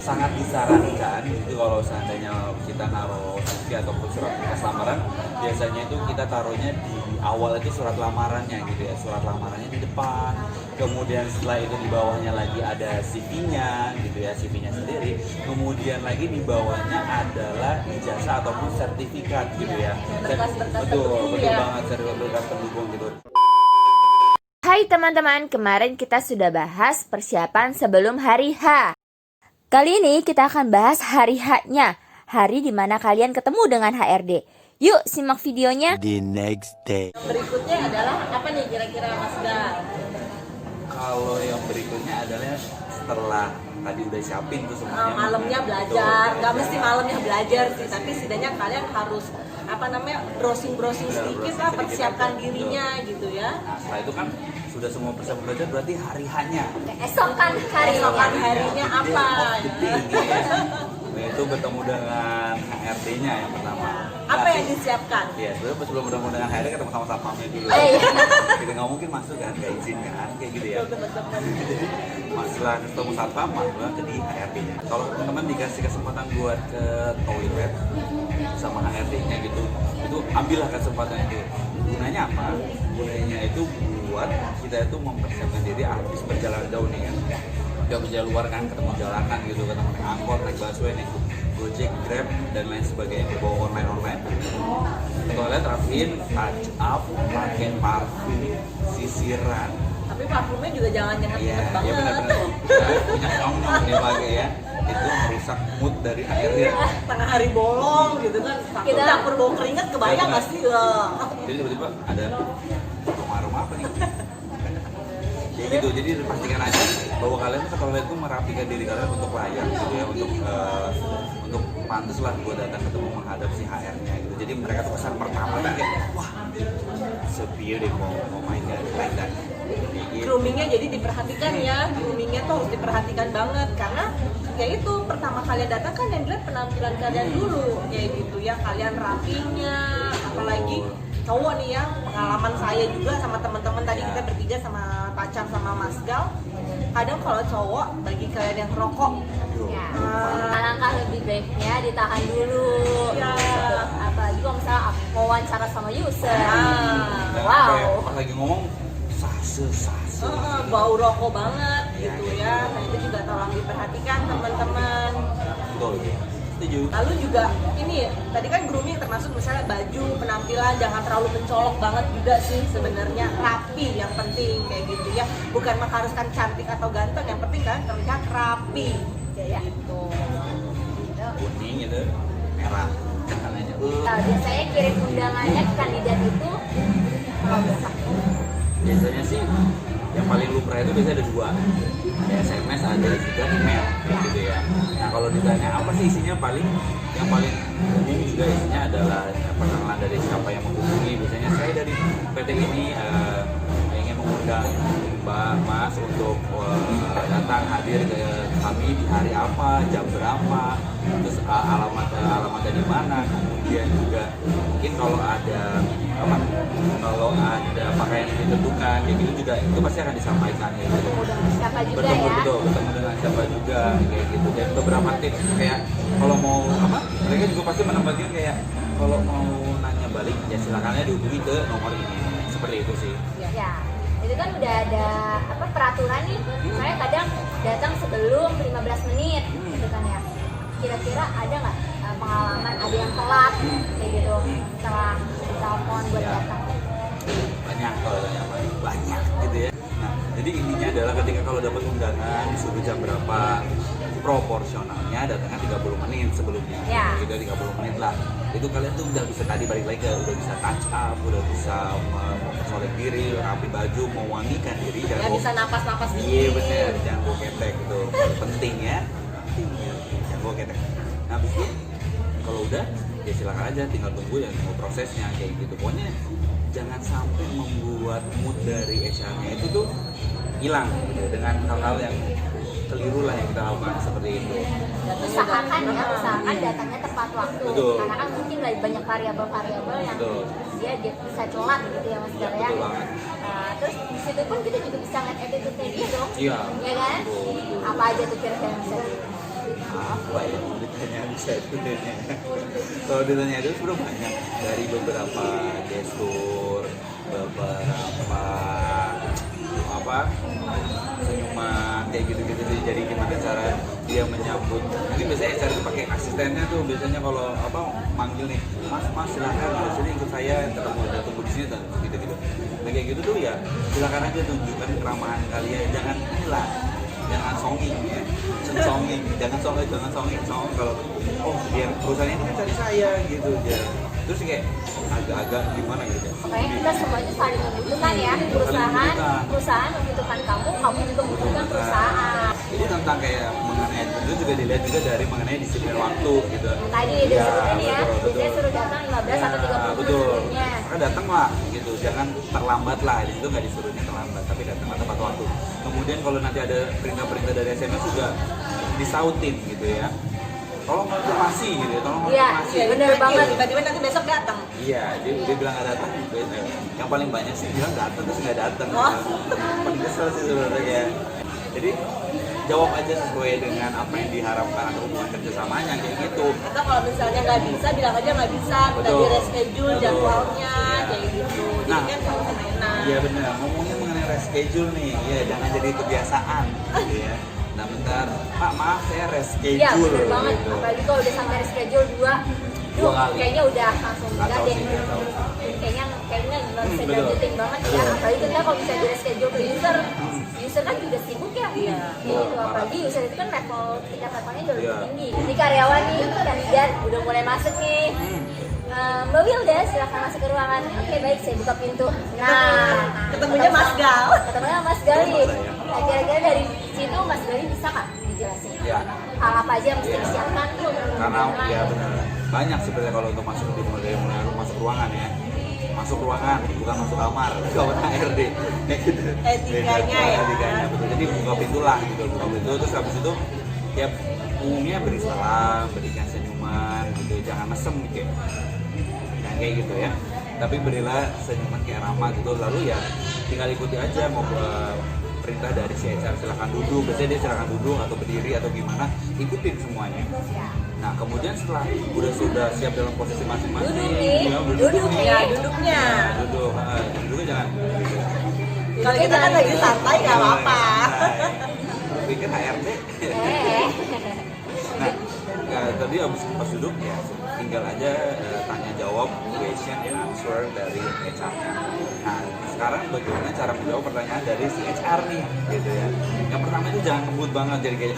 Sangat disarankan itu kalau seandainya kita naruh CV ataupun surat bekas lamaran, biasanya itu kita taruhnya di awal itu surat lamarannya gitu ya, surat lamarannya di depan, kemudian setelah itu di bawahnya lagi ada CV-nya gitu ya, CV-nya sendiri, kemudian lagi di bawahnya adalah ijazah ataupun sertifikat gitu ya. Berkas-berkas Betul, pendukung betul ya. banget, sertifikat pendukung gitu. Hai teman-teman, kemarin kita sudah bahas persiapan sebelum hari H. Kali ini kita akan bahas hari H-nya, hari dimana kalian ketemu dengan HRD. Yuk simak videonya. The next day. Yang berikutnya adalah apa nih kira-kira Mas Gar? Kalau yang berikutnya adalah setelah tadi udah siapin tuh semuanya. Malamnya belajar, nggak mesti malamnya belajar sih, tapi setidaknya kalian harus browsing sedikit lah, persiapkan dirinya gitu ya. Nah, setelah itu kan sudah semua persiapan belajar, berarti hari H-nya. Esokan Esokan harinya apa? Yaitu bertemu dengan HRD-nya yang pertama. Apa yang disiapkan? Iya, sebenarnya sebelum bertemu dengan HRD ketemu sama satpamnya dulu. Kita nggak mungkin masuk kan, nggak izin kan, kayak gitu ya. Jadi setelah ketemu satpam, masuk ke di HRD-nya. Kalau teman-teman dikasih kesempatan buat ke toilet sama HRD-nya gitu, itu ambillah kesempatan itu. Gunanya apa? Gunanya itu buat kita itu mempersiapkan diri habis perjalanan jauh nih kan. Udah kerja luar kan, ketemu jalanan gitu, ketemu naik angkot, naik busway, naik Gojek, Grab, dan lain sebagainya, bawa online. Ke toilet rapiin, touch up, pakai parfum, sisiran. Tapi parfumnya juga jangan Iya, nyengat banget. iya benar-benar. Punya nyong dia pakai ya. Itu merusak mood dari akhirnya. Tengah hari bolong gitu kan, kita dapur bau keringat, kebayang nggak sih? Jadi tiba-tiba ada aroma apa nih? Ya gitu, jadi pastikan aja bahwa kalian tuh ke toilet itu merapikan diri kalian untuk layak gitu ya, untuk pantas lah buat datang ketemu menghadap si HR-nya gitu. Jadi mereka tuh kesan pertama tuh kayak wah sepi deh mau main kan, like that. Gitu. Groomingnya jadi diperhatikan ya, groomingnya tuh harus diperhatikan banget karena ya itu pertama kalian datang kan yang dilihat penampilan kalian dulu kayak gitu ya, kalian rapinya, apalagi cowok nih ya, pengalaman saya juga sama teman-teman tadi kita bertiga sama pacar sama Mas Gal, kadang kalau cowok bagi kalian yang rokok Ya, alangkah lebih baiknya ditahan dulu. Ya. Apalagi kalau misalnya mau wawancara sama user. Dan Wow. kayak pas lagi ngomong sase. bau rokok banget Ya, gitu kayak ya, gitu. nah itu juga tolong diperhatikan teman-teman. Betul. Setuju. Lalu juga ini tadi kan grooming termasuk misalnya baju, penampilan jangan terlalu mencolok banget juga sih sebenarnya, rapi yang penting kayak gitu ya, bukan mengharuskan cantik atau ganteng, yang penting kan terlihat rapi kayak gitu. Kuning gitu, merah. Kan aja. Biasanya kirim undangannya ke kandidat itu berapa? Biasanya sih yang paling lumrah itu biasanya ada dua, ada SMS, ada juga email kayak gitu ya. Nah kalau ditanya apa sih isinya, yang paling umum juga isinya adalah perkenalan dari siapa yang menghubungi. Biasanya saya dari PT ini ingin mengundang Mbak Mas untuk datang hadir ke kami di hari apa, jam berapa, terus alamatnya di mana, kemudian juga mungkin kalau ada pakaian yang ditentukan kayak gitu juga itu pasti akan disampaikan kayak gitu. Siapa juga Bertemu ya? bertemu dengan siapa juga kayak gitu. Dan beberapa tips kayak kalau mau mereka juga pasti menempatkan kayak kalau mau nanya balik ya silakan aja dihubungi ke nomor ini, seperti itu sih. Ya, itu kan udah ada peraturan nih. Saya kadang datang sebelum 15 menit gitu kan ya. Kira-kira ada nggak pengalaman ada yang telat kayak gitu setelah ditelepon buat Ya. datang? Banyak kalau tanya banyak gitu ya. Nah jadi intinya adalah ketika kalau dapat undangan disuruh jam berapa, proporsionalnya datangnya 30 menit sebelumnya. Ya. Gitu 30 menit lah. Itu kalian tuh udah bisa tadi balik lagi udah bisa touch up, udah bisa mempersolek diri, rapi baju, mewangikan diri. Ya bisa napas-napas dikit. Iya benar, jangan bawa ketek itu penting ya. Jangan bawa ketek. Nah habis itu kalau udah ya silakan aja, tinggal tunggu yang tunggu prosesnya kayak gitu. Pokoknya jangan sampai membuat mood dari HR-nya itu tuh hilang gitu dengan hal-hal yang keliru lah yang kita lakukan seperti itu. Usahakan datangnya tepat waktu. Betul. Karena kan mungkin banyak variabel-variabel yang Betul. dia bisa telat gitu ya Mas Gar ya. Betul banget. Terus di situ pun kita juga bisa ngeliat attitude-nya dia dong. Iya. Ya kan? Betul. Apa aja tuh kira-kira yang bisa apa ya beritanya bisa ditanya. Kalau ditanya itu sudah banyak dari beberapa gestur, beberapa apa senyuman kayak gitu-gitu sih. Jadi gimana cara dia menyambut, mungkin biasanya cara itu pakai asistennya tuh biasanya kalau apa manggil nih mas silakan di sini ikut saya ketemu dan tunggu di sini dan gitu-gitu. Nah kayak gitu tuh ya silakan aja tunjukkan keramahan kalian, jangan inilah, jangan songing ya, jangan songing kalau oh dia perusahaan ini kan cari saya gitu ya, terus kayak agak-agak gimana gitu. Makanya kita semuanya saling membutuhkan ya, perusahaan membutuhkan kamu juga membutuhkan perusahaan. Jadi tentang kayak mengenai itu juga dilihat juga dari mengenai disiplin waktu gitu. Tadi disebutin ya, biasanya suruh datang 15 atau 30 menit betul. sebelumnya. Maka datang lah gitu, jangan terlambat lah. Di situ nggak disuruhnya terlambat, tapi datang tepat waktu. Kemudian kalau nanti ada perintah-perintah dari SMS juga disautin gitu ya. Tolong konfirmasi gitu ya, tolong konfirmasi. Iya, bener banget. Tiba-tiba nanti besok datang. Iya, dia bilang nggak datang. Yang paling banyak sih bilang datang terus nggak datang. Oh. Paling kesel sih sebenarnya ya. Jadi jawab aja sesuai dengan apa yang diharapkan atau hubungan kerjasamanya kayak gitu. Atau kalau misalnya nggak bisa, bilang aja nggak bisa, udah Betul. di reschedule jadwalnya Iya. kayak gitu. Jadi Nah, kan sama-sama enak. Iya benar. Ngomongin mengenai reschedule nih, ya jangan jadi kebiasaan, gitu ya. Nah bentar, Pak maaf saya reschedule. Iya bener banget, gitu. apalagi kalau udah sampai reschedule dua kali. kayaknya udah langsung enggak Atau deh. sih, nggak tahu. Kayaknya nggak bisa betul. dilanjutin banget ya. Betul. Apalagi kita kalau bisa di reschedule ke user kan juga sibuk ya. Iya. Gitu. Parah. Apalagi user itu kan tingkat levelnya udah Iya. lebih tinggi. Ini karyawan nih, kandidat udah mulai masuk nih. Mbak Wilda, silahkan masuk ke ruangan. Oke baik, saya buka pintu. Nah, Ketemunya Mas Gal. Ketemunya Mas Gali. Mas saya. Nah, kira-kira dari situ Mas Gali bisa nggak dijelasin? Ya, Hal apa aja yang mesti Iya. disiapkan tuh? karena ya benar. Banyak sebenarnya kalau untuk masuk di mulai masuk ruangan ya. Masuk ruangan, bukan masuk kamar, kamar HRD. Kayak gitu. Etikanya ya. Etikanya betul. Jadi buka pintu lah gitu, buka pintu terus habis itu ya umumnya beri salam, berikan senyuman gitu, jangan mesem gitu. Nah, kayak gitu ya. Tapi berilah senyuman kayak ramah gitu, lalu ya tinggal ikuti aja mau perintah dari si HR, silakan duduk, biasanya dia silakan duduk atau berdiri atau gimana, ikutin semuanya. Nah kemudian setelah sudah siap dalam posisi masing-masing, Duduk nih, ya, duduk nih. Ya, duduknya. Nah, duduknya jangan. Gitu. Kalau kita kan lagi santai nggak apa-apa. Nah, pikir HRD. Nah, tadi abis pas duduk ya tinggal aja tanya jawab, question and answer dari HR-nya. Nah, sekarang bagaimana cara menjawab pertanyaan dari si HR nih, gitu ya. Yang pertama itu jangan ngebut banget, jadi kayak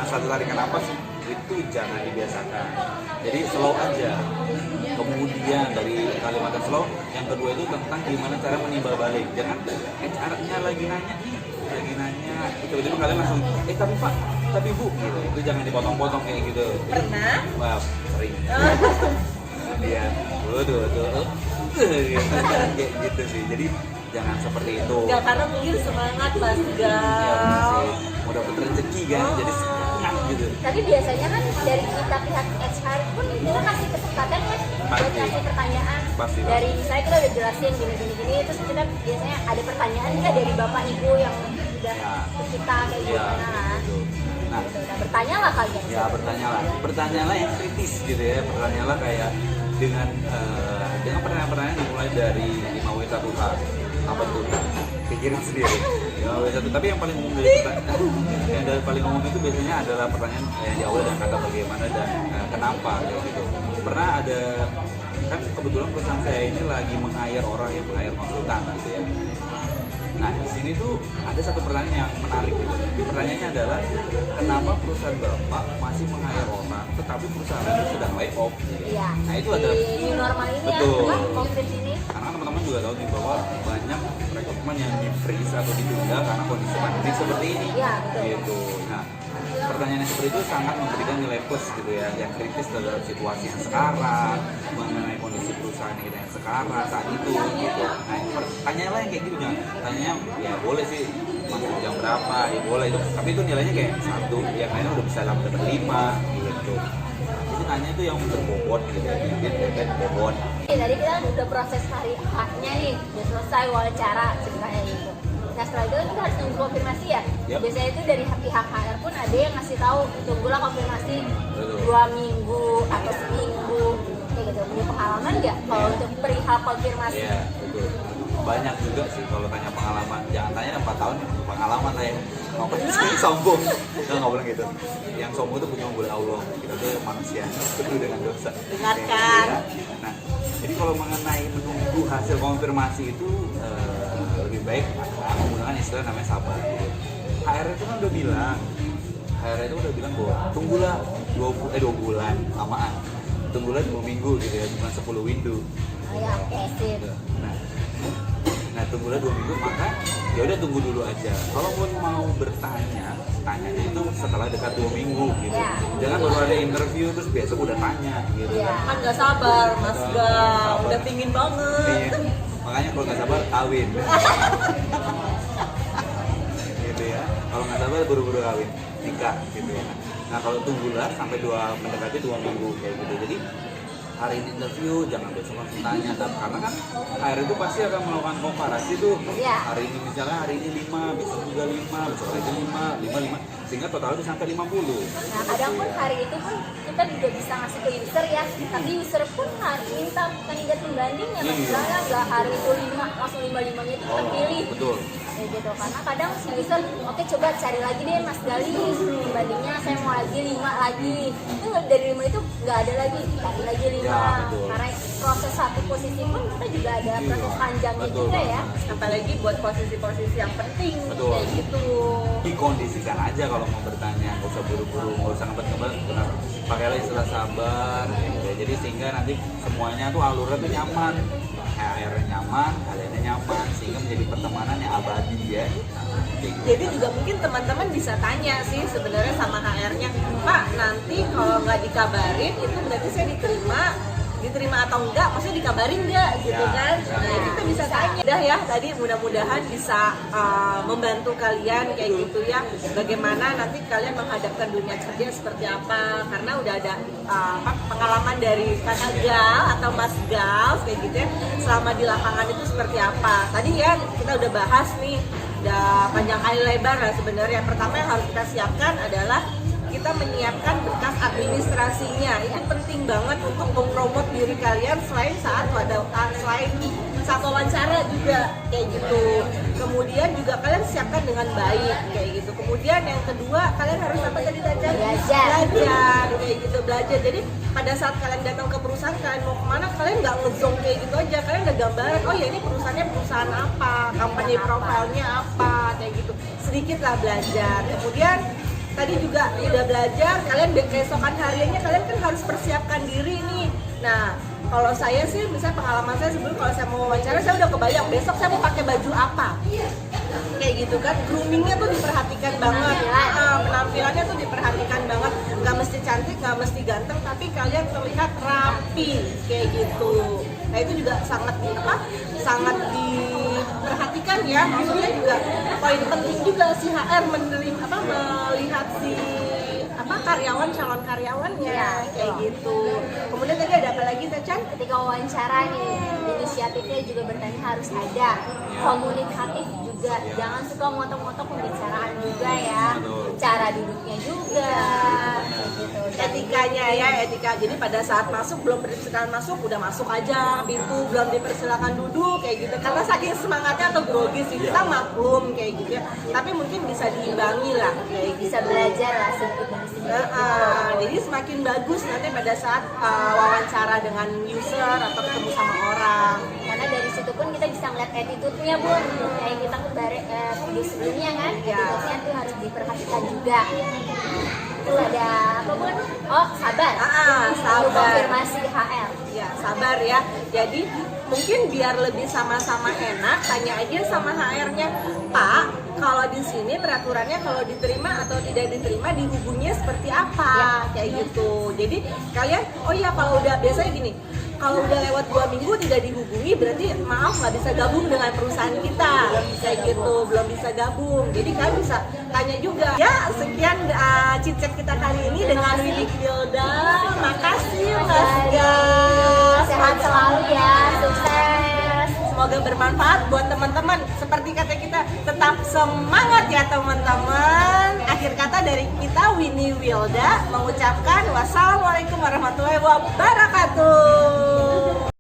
satu tarikan napas itu jangan dibiasakan. Jadi slow aja. Kemudian dari kalimat yang slow, yang kedua itu tentang gimana cara menimbal balik. Jangan HR-nya lagi nanya nih, tiba-tiba kalian langsung tapi Pak, tapi Bu gitu. Itu jangan dipotong-potong kayak gitu. Pernah? Wah, sering. Dia kayak gitu sih. Jadi jangan seperti itu. Enggak, karena mungkin semangat Mas Ya, Gal. mau dapat rezeki kan, jadi semangat gitu. Tapi biasanya kan dari kita pihak HR pun kita kasih kesempatan ya buat Pasti. kasih pertanyaan. Pasti. Dari misalnya kita udah jelasin gini, terus kita biasanya ada pertanyaan nggak dari bapak ibu yang udah ke kita kayak Ya, gimana kan? gitu. Nah, Nah, bertanyalah kalian. ya bertanyalah yang kritis gitu ya. Bertanyalah kayak dengan pertanyaan-pertanyaan dimulai dari 5W1H. Apa tuh? Pikirin sendiri. 5W1, tapi yang paling umum dari yang dari paling umum itu biasanya adalah pertanyaan yang diawali dengan kata bagaimana dan kenapa kayak gitu. Pernah ada kan kebetulan perusahaan saya ini lagi meng-hire orang yang meng-hire konsultan gitu ya. Nah di sini tuh ada satu pertanyaan yang menarik gitu. Pertanyaannya adalah kenapa perusahaan bapak masih meng-hire orang, tetapi perusahaan itu sedang lay off? Iya. Nah itu Di ada new normal ini betul. ya, COVID ini. Karena teman-teman juga tahu nih bahwa banyak rekrutmen yang di freeze atau ditunda karena kondisi pandemi seperti ini. Iya, betul. Gitu. Nah pertanyaan yang seperti itu sangat memberikan nilai plus gitu ya, yang kritis dalam situasi yang sekarang, mengenai kondisi perusahaan kita yang sekarang saat itu gitu. Nah pertanyaanlah yang kayak gitu, jangan tanyanya ya boleh sih masuk jam berapa ya boleh itu, tapi itu nilainya kayak 1, yang lainnya udah bisa dapat 5 gitu. Jadi tanya itu yang berbobot gitu ya, bibit bobot. Tadi kita udah proses hari A-nya nih, udah selesai wawancara ceritanya gitu. Nah setelah itu kita harus tunggu konfirmasi ya. Yap. Biasanya itu dari pihak HR pun ada yang ngasih tahu tunggulah konfirmasi Betul. 2 minggu atau seminggu kayak gitu. Punya pengalaman nggak kalau untuk perihal konfirmasi? Iya, betul. Banyak juga sih kalau tanya pengalaman. Jangan tanya 4 tahun pengalaman lah ya. Ngomong sombong. Nggak boleh gitu. Yang sombong itu punya boleh Allah. Kita tuh manusia penuh dengan dosa. Dengarkan. Nah, jadi kalau mengenai menunggu hasil konfirmasi itu lebih baik menggunakan istilah namanya sabar. HR itu kan udah bilang, bahwa tunggulah 2 bulan, lamaan. Tunggulah 2 minggu gitu ya, bukan 10 window. Oh ya oke sip. Nah tunggulah 2 minggu, maka ya udah tunggu dulu aja. Kalau mau bertanya, tanyanya itu setelah dekat 2 minggu gitu. Ya. Jangan baru ada interview terus besok udah tanya gitu. Ya. Kan nggak sabar Mas Gal, Sabar. udah pingin banget. Iya. Makanya kalau nggak sabar kawin. Gitu ya. Kalau nggak sabar buru-buru kawin, nikah gitu ya. Nah kalau tunggulah sampai mendekati 2 minggu kayak gitu. Jadi hari ini interview, jangan besok langsung tanya. Karena kan HR itu pasti akan melakukan komparasi tuh. Iya. Hari ini misalnya hari ini 5, besok juga 5, besok lagi 5, sehingga total itu sampai 50. Nah kadang pun hari itu pun kita juga bisa ngasih ke user ya, tapi user pun harus minta kandidat pembanding ya, Iya. misalnya nggak hari itu 5, langsung 5-5-nya itu kita pilih. Betul. Kayak gitu, karena kadang si user, oke coba cari lagi deh Mas Gali pembandingnya, saya mau lagi 5 lagi. Itu dari 5 itu nggak ada lagi, cari lagi 5. Ya, betul. Karena proses satu posisi pun kita juga ada proses panjangnya Betul. juga ya. Apalagi buat posisi-posisi yang penting Betul. kayak gitu. Dikondisikan aja kalau mau bertanya, nggak usah buru-buru, nggak usah ngebet-ngebet, benar. Pakailah istilah sabar, gitu ya. Jadi sehingga nanti semuanya tuh alurnya tuh nyaman, HR nyaman, kaliannya nyaman, sehingga menjadi pertemanan yang abadi ya. Gitu. Jadi juga mungkin teman-teman bisa tanya sih sebenarnya sama HR-nya, Pak nanti kalau nggak dikabarin itu berarti saya diterima atau enggak, maksudnya dikabarin nggak gitu Ya, kan? bisa. Nah kita bisa tanya. Udah ya tadi mudah-mudahan bisa membantu kalian kayak gitu ya. Bagaimana nanti kalian menghadapkan dunia kerja seperti apa? Karena udah ada pengalaman dari Kakak Gal atau Mas Gal kayak gitu ya. Selama di lapangan itu seperti apa? Tadi ya kita udah bahas nih, udah panjang kali lebar lah sebenarnya. Pertama yang harus kita siapkan adalah kita menyiapkan berkas administrasinya. Itu penting banget untuk mempromot diri kalian selain saat wawancara juga kayak gitu. Kemudian juga kalian siapkan dengan baik kayak gitu. Kemudian yang kedua kalian harus apa tadi Caca? Belajar kayak gitu, belajar. Jadi pada saat kalian datang ke perusahaan, kalian mau kemana, kalian nggak ngezong kayak gitu aja. Kalian udah gambaran, oh ya ini perusahaannya perusahaan apa, company profile-nya apa kayak gitu. Sedikit lah belajar. Kemudian tadi juga udah belajar, kalian keesokan hariannya kalian kan harus persiapkan diri nih. Nah, kalau saya sih, misalnya pengalaman saya sebelum kalau saya mau wawancara, saya udah kebayang besok saya mau pakai baju apa. Kayak gitu kan, groomingnya tuh diperhatikan banget, penampilannya tuh diperhatikan banget. Gak mesti cantik, gak mesti ganteng, tapi kalian terlihat rapi kayak gitu. Nah itu juga sangat diperhatikan ya. Maksudnya juga poin penting juga si HR melihat si calon karyawannya kayak gitu. Kemudian tadi ada apa lagi Tacan? Ketika wawancara nih, inisiatifnya juga bertanya harus ada, komunikatif juga, jangan suka motok-motok pembicaraan juga ya, cara duduknya juga, gitu. Etikanya ya, etika. Jadi pada saat masuk, belum dipersilakan masuk, udah masuk aja pintu, belum dipersilakan duduk kayak gitu. Karena saking semangatnya atau grogi sih, kita maklum kayak gitu ya. Tapi mungkin bisa diimbangi lah kayak gitu. Bisa belajar lah sedikit demi sedikit. Jadi semakin bagus nanti pada saat wawancara dengan user atau ketemu sama orang. Karena dari situ pun kita bisa ngeliat attitude-nya Bun, kayak kita kemarin video sebelumnya kan, attitude-nya tuh harus diperhatikan juga. Terus ada apa Bun? Oh sabar. Sabar. Konfirmasi HR. Ya sabar ya. Jadi mungkin biar lebih sama-sama enak, tanya aja sama HR-nya, Pak, kalau di sini peraturannya kalau diterima atau tidak diterima dihubunginya seperti apa, kayak gitu. Jadi kalian, oh ya kalau udah biasanya gini, kalau udah lewat 2 minggu tidak dihubungi berarti maaf nggak bisa gabung dengan perusahaan kita, kayak gitu, belum bisa gabung. Jadi kalian bisa tanya juga. Ya sekian chit-chat kita kali ini dengan Willy Hilda. Makasih Mas Gas. Sehat selalu ya, sukses. Semoga semoga bermanfaat buat teman-teman. Seperti kata kita, tetap semangat ya teman-teman. Akhir kata dari kita, Winnie Wilda mengucapkan wassalamualaikum warahmatullahi wabarakatuh.